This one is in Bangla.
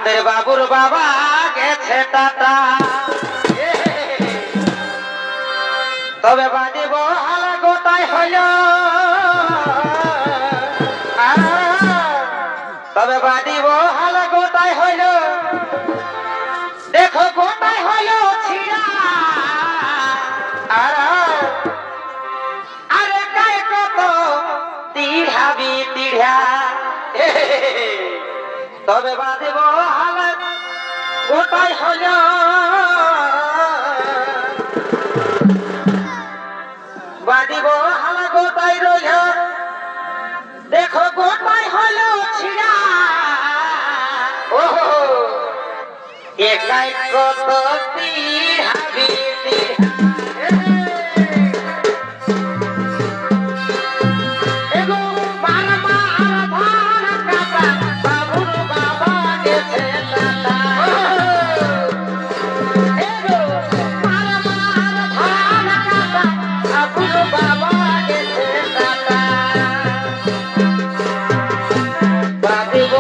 আমাদের বাবুর বাবা গেছে টাটা, তবে বাজিব হালা গোটাই হইল, তবে বাজিব হালা গোটাই হইল, দেখো গোটাই হইল ছিড়া, আরে গায়ে কত তিড়াবি তিড়া, তবে বাজিব হালা গোটাই হইল, বাজিব হালা গোটাই রইল, দেখো গোটাই হইল ছিড়া, ও একাই কত তিড়াবি তিড়া, এগো বারমা ধান কাটা বাবুর বাবা গেছে টাটা, এগো বারমা ধান কাটা বাবুর বাবা গেছে টাটা, বাজিব